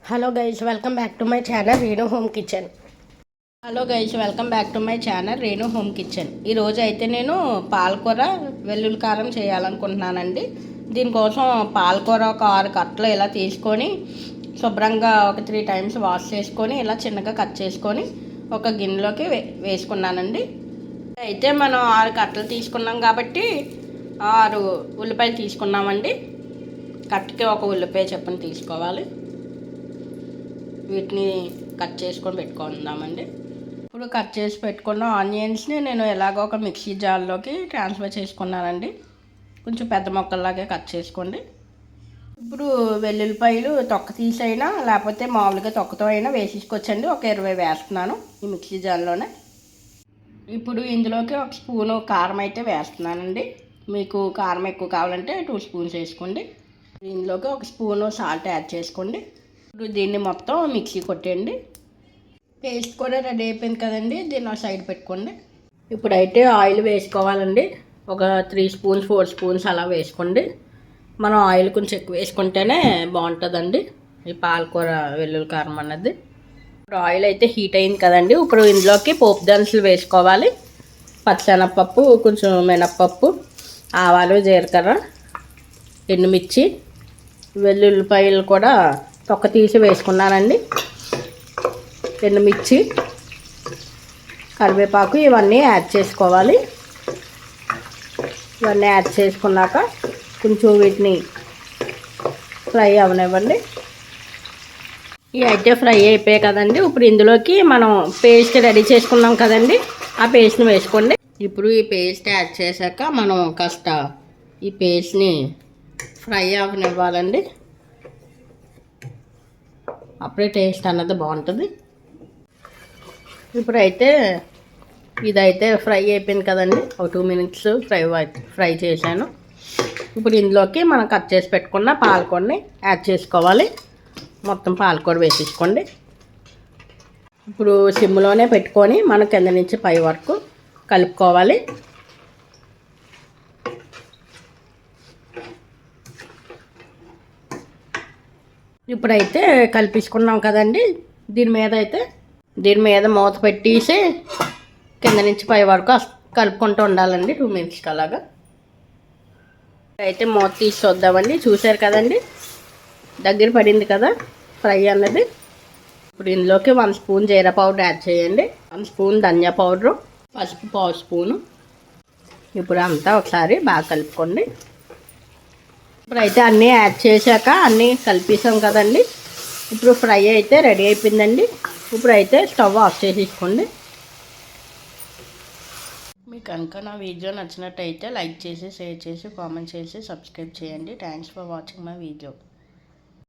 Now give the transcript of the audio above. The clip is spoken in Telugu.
Hello guys, welcome back to my channel Renu home kitchen. ఈరోజు అయితే నేను పాలకూర వెల్లుల్లి కారం చేయాలనుకుంటున్నానండి. దీనికోసం పాలకూర ఒక 6 కట్టలు ఇలా తీసుకొని శుభ్రంగా ఒక 3 టైమ్స్ వాష్ చేసుకొని ఇలా చిన్నగా కట్ చేసుకొని ఒక గిన్నెలోకి వేసుకున్నానండి. అయితే మనం 6 కట్టలు తీసుకున్నాం కాబట్టి 6 ఉల్లిపాయలు తీసుకున్నామండి. కట్టకి ఒక ఉల్లిపాయ చొప్పున తీసుకోవాలి. వీటిని కట్ చేసుకొని పెట్టుకుందామండి. ఇప్పుడు కట్ చేసి పెట్టుకున్న ఆనియన్స్ని నేను ఎలాగో ఒక మిక్సీ జార్లోకి ట్రాన్స్ఫర్ చేసుకున్నానండి. కొంచెం పెద్ద ముక్కల్లాగే కట్ చేసుకోండి. ఇప్పుడు వెల్లుల్లిపాయలు తొక్క తీసైనా లేకపోతే మామూలుగా తొక్కతో అయినా వేసేసుకోవచ్చండి. ఒక 20 వేస్తున్నాను ఈ మిక్సీ జార్లోనే. ఇప్పుడు ఇందులోకి 1 స్పూను కారం అయితే వేస్తున్నానండి. మీకు కారం ఎక్కువ కావాలంటే 2 స్పూన్స్ వేసుకోండి. ఇందులోకి 1 స్పూను సాల్ట్ యాడ్ చేసుకోండి. ఇప్పుడు దీన్ని మొత్తం మిక్సీ కొట్టేయండి. పేస్ట్ కూడా రెడీ అయిపోయింది కదండి. దీన్ని ఒక సైడ్ పెట్టుకోండి. ఇప్పుడైతే ఆయిల్ వేసుకోవాలండి. ఒక 3 స్పూన్స్ 4 స్పూన్స్ అలా వేసుకోండి. మనం ఆయిల్ కొంచెం ఎక్కువ వేసుకుంటేనే బాగుంటుందండి ఈ పాలకూర వెల్లుల్లి కారం అన్నది. ఇప్పుడు ఆయిల్ అయితే హీట్ అయింది కదండి. ఇప్పుడు ఇందులోకి పోపు దినుసులు వేసుకోవాలి. పచ్చిశనగపప్పు, కొంచెం మినప్పప్పు, ఆవాలు, జీలకర్ర, ఎండుమిర్చి, వెల్లుల్లిపాయలు కూడా తొక్క తీసి వేసుకున్నానండి. ఎండుమిర్చి, కరివేపాకు ఇవన్నీ యాడ్ చేసుకోవాలి. ఇవన్నీ యాడ్ చేసుకున్నాక కొంచెం వీటిని ఫ్రై అవనివ్వండి. ఇవి అయితే ఫ్రై అయిపోయాయి కదండి. ఇప్పుడు ఇందులోకి మనం పేస్ట్ రెడీ చేసుకున్నాం కదండి, ఆ పేస్ట్ని వేసుకోండి. ఇప్పుడు ఈ పేస్ట్ యాడ్ చేశాక మనం కాస్త ఈ పేస్ట్ని ఫ్రై అవనివ్వాలండి. అప్పుడే టేస్ట్ అన్నది బాగుంటుంది. ఇప్పుడైతే ఇదైతే ఫ్రై అయిపోయింది కదండి. ఒక 2 మినిట్స్ ఫ్రై చేశాను. ఇప్పుడు ఇందులోకి మనం కట్ చేసి పెట్టుకున్న పాలకూరని యాడ్ చేసుకోవాలి. మొత్తం పాలకూర వేసేసుకోండి. ఇప్పుడు సిమ్లోనే పెట్టుకొని మనం కింద నుంచి పై వరకు కలుపుకోవాలి. ఇప్పుడైతే కలిపించుకున్నాం కదండి. దీని మీద మూత పెట్టేసి కింద నుంచి పై వరకు కలుపుకుంటూ ఉండాలండి 2 మినిట్స్కి అలాగా. అయితే మూత తీసి చూద్దామండి. చూసారు కదండి, దగ్గర పడింది కదా ఫ్రై అన్నది. ఇప్పుడు ఇందులోకి 1 స్పూన్ జీరా పౌడర్ యాడ్ చేయండి. 1 స్పూన్ ధనియా పౌడరు, పసుపు 1/2 స్పూను. ఇప్పుడు అంతా ఒకసారి బాగా కలుపుకోండి. ఇప్పుడైతే అన్నీ యాడ్ చేశాక అన్నీ కలిపేసాం కదండి. ఇప్పుడు ఫ్రై అయితే రెడీ అయిపోయిందండి. ఇప్పుడైతే స్టవ్ ఆఫ్ చేసేసుకోండి. మీకు కనుక నా వీడియో నచ్చినట్టయితే లైక్ చేసి, షేర్ చేసి, కామెంట్ చేసి, సబ్స్క్రైబ్ చేయండి. Thanks for watching my video.